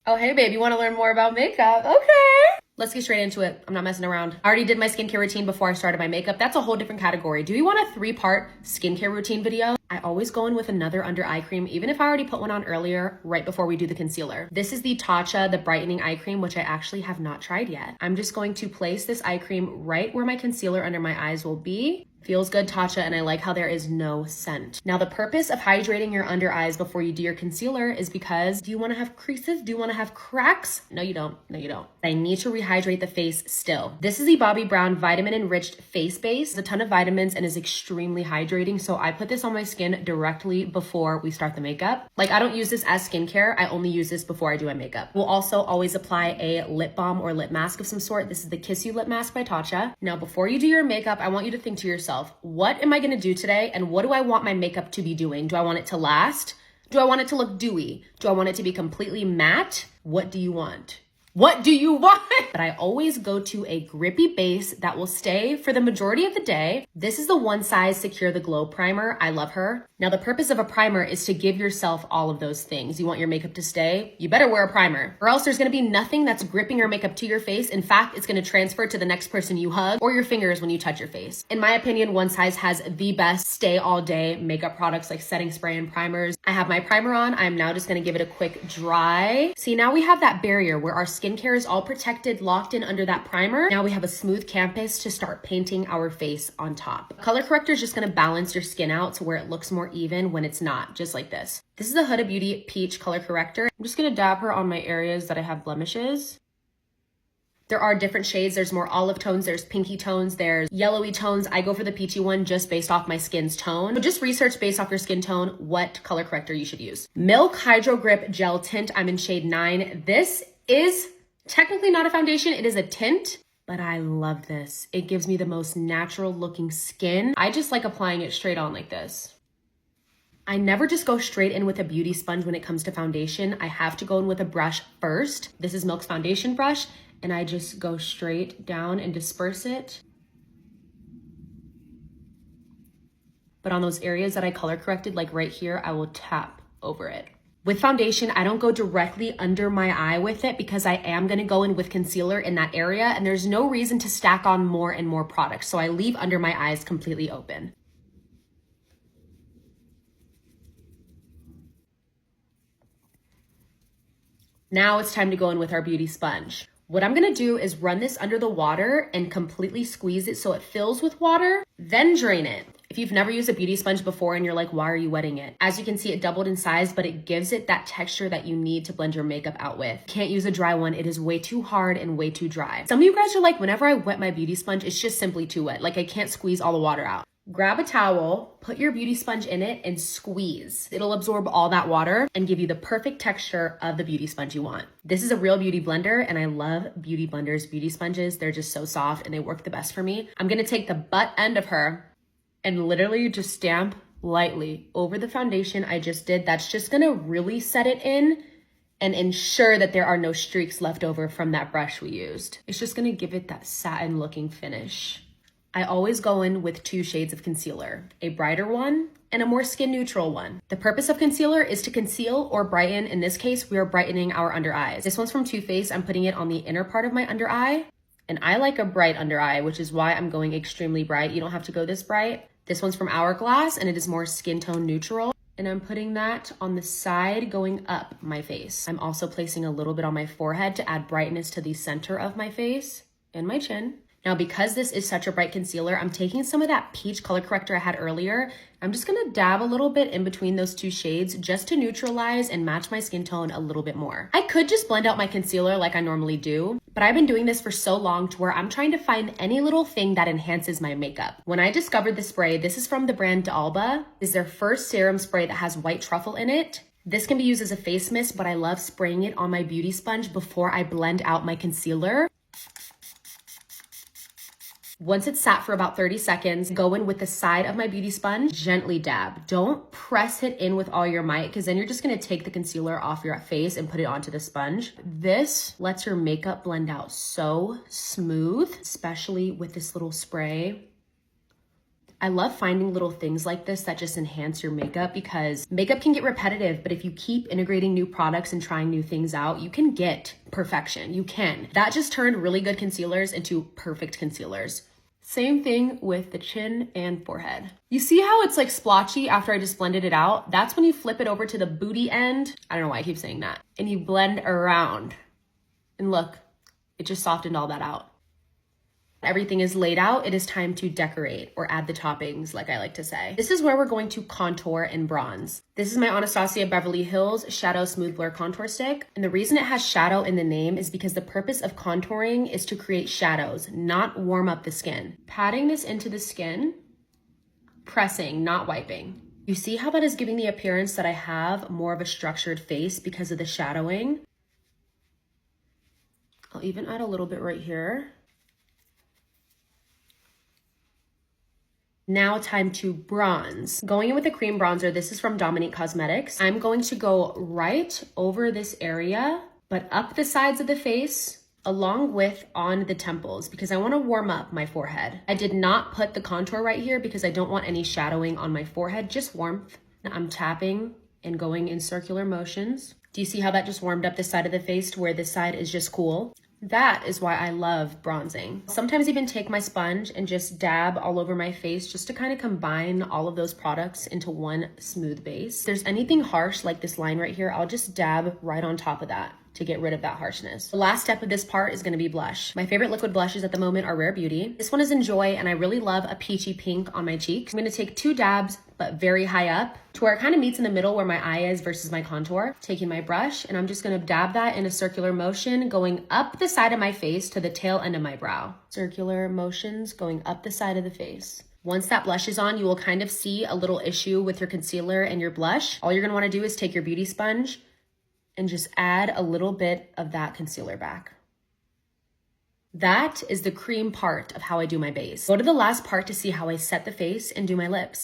Oh, hey babe, you want to learn more about makeup? Okay. Let's get straight into it. I'm not messing around. I already did my skincare routine before I started my makeup. That's a whole different category. Do you want a 3-part skincare routine video? I always go in with another under eye cream, even if I already put one on earlier, right before we do the concealer. This is the Tatcha, the brightening eye cream, which I actually have not tried yet. I'm just going to place this eye cream right where my concealer under my eyes will be. Feels good, Tatcha, and I like how there is no scent. Now, the purpose of hydrating your under eyes before you do your concealer is because, do you want to have creases? Do you want to have cracks? No, you don't. No, you don't. I need to rehydrate the face still. This is the Bobbi Brown Vitamin Enriched Face Base. It's a ton of vitamins and is extremely hydrating, so I put this on my skin directly before we start the makeup. Like, I don't use this as skincare. I only use this before I do my makeup. We'll also always apply a lip balm or lip mask of some sort. This is the Kiss You Lip Mask by Tatcha. Now, before you do your makeup, I want you to think to yourself, what am I gonna do today and what do I want my makeup to be doing? Do I want it to last? Do I want it to look dewy? Do I want it to be completely matte? What do you want? What do you want? But I always go to a grippy base that will stay for the majority of the day. This is the One Size Secure the Glow Primer. I love her. Now, the purpose of a primer is to give yourself all of those things. You want your makeup to stay? You better wear a primer, or else there's gonna be nothing that's gripping your makeup to your face. In fact, it's gonna transfer to the next person you hug or your fingers when you touch your face. In my opinion, One Size has the best stay all day makeup products like setting spray and primers. I have my primer on. I'm now just gonna give it a quick dry. See, now we have that barrier where our skincare is all protected, locked in under that primer. Now we have a smooth canvas to start painting our face on top. Color corrector is just gonna balance your skin out to where it looks more even when it's not, just like this. This is the Huda Beauty Peach Color Corrector. I'm just gonna dab her on my areas that I have blemishes. There are different shades. There's more olive tones, there's pinky tones, there's yellowy tones. I go for the peachy one just based off my skin's tone. So just research based off your skin tone what color corrector you should use. Milk Hydro Grip Gel Tint. I'm in shade 9. This is technically not a foundation, it is a tint, but I love this. It gives me the most natural looking skin. I just like applying it straight on like this. I never just go straight in with a beauty sponge when it comes to foundation. I have to go in with a brush first. This is Milk's foundation brush, and I just go straight down and disperse it. But on those areas that I color corrected, like right here, I will tap over it. With foundation, I don't go directly under my eye with it because I am gonna go in with concealer in that area, and there's no reason to stack on more and more products. So I leave under my eyes completely open. Now it's time to go in with our beauty sponge. What I'm gonna do is run this under the water and completely squeeze it so it fills with water, then drain it. If you've never used a beauty sponge before and you're like, why are you wetting it? As you can see, it doubled in size, but it gives it that texture that you need to blend your makeup out with. Can't use a dry one. It is way too hard and way too dry. Some of you guys are like, whenever I wet my beauty sponge, it's just simply too wet. Like I can't squeeze all the water out. Grab a towel, put your beauty sponge in it and squeeze. It'll absorb all that water and give you the perfect texture of the beauty sponge you want. This is a real beauty blender and I love beauty blenders, beauty sponges. They're just so soft and they work the best for me. I'm gonna take the butt end of her and literally just stamp lightly over the foundation I just did. That's just gonna really set it in and ensure that there are no streaks left over from that brush we used. It's just gonna give it that satin looking finish. I always go in with 2 shades of concealer, a brighter one and a more skin neutral one. The purpose of concealer is to conceal or brighten. In this case, we are brightening our under eyes. This one's from Too Faced. I'm putting it on the inner part of my under eye. And I like a bright under eye, which is why I'm going extremely bright. You don't have to go this bright. This one's from Hourglass and it is more skin tone neutral. And I'm putting that on the side going up my face. I'm also placing a little bit on my forehead to add brightness to the center of my face and my chin. Now, because this is such a bright concealer, I'm taking some of that peach color corrector I had earlier. I'm just gonna dab a little bit in between those 2 shades just to neutralize and match my skin tone a little bit more. I could just blend out my concealer like I normally do, but I've been doing this for so long to where I'm trying to find any little thing that enhances my makeup. When I discovered this spray, this is from the brand D'Alba. This is their first serum spray that has white truffle in it. This can be used as a face mist, but I love spraying it on my beauty sponge before I blend out my concealer. Once it's sat for about 30 seconds, go in with the side of my beauty sponge, gently dab. Don't press it in with all your might because then you're just gonna take the concealer off your face and put it onto the sponge. This lets your makeup blend out so smooth, especially with this little spray. I love finding little things like this that just enhance your makeup because makeup can get repetitive, but if you keep integrating new products and trying new things out, you can get perfection. You can. That just turned really good concealers into perfect concealers. Same thing with the chin and forehead. You see how it's like splotchy after I just blended it out? That's when you flip it over to the booty end. I don't know why I keep saying that. And you blend around. And look, it just softened all that out. Everything is laid out. It is time to decorate or add the toppings, like I like to say. This is where we're going to contour and bronze. This is my Anastasia Beverly Hills Shadow Smooth Blur Contour Stick. And the reason it has shadow in the name is because the purpose of contouring is to create shadows, not warm up the skin. Patting this into the skin, pressing, not wiping. You see how that is giving the appearance that I have more of a structured face because of the shadowing? I'll even add a little bit right here. Now time to bronze. Going in with a cream bronzer, this is from Dominique Cosmetics. I'm going to go right over this area, but up the sides of the face, along with on the temples, because I want to warm up my forehead. I did not put the contour right here because I don't want any shadowing on my forehead, just warmth. I'm tapping and going in circular motions. Do you see how that just warmed up this side of the face to where this side is just cool? That is why I love bronzing. Sometimes even take my sponge and just dab all over my face just to kind of combine all of those products into one smooth base. If there's anything harsh like this line right here, I'll just dab right on top of that to get rid of that harshness. The last step of this part is gonna be blush. My favorite liquid blushes at the moment are Rare Beauty. This one is Enjoy, and I really love a peachy pink on my cheeks. I'm gonna take 2 dabs, but very high up to where it kind of meets in the middle where my eye is versus my contour. Taking my brush, and I'm just gonna dab that in a circular motion, going up the side of my face to the tail end of my brow. Circular motions going up the side of the face. Once that blush is on, you will kind of see a little issue with your concealer and your blush. All you're gonna wanna do is take your beauty sponge and just add a little bit of that concealer back. That is the cream part of how I do my base. Go to the last part to see how I set the face and do my lips.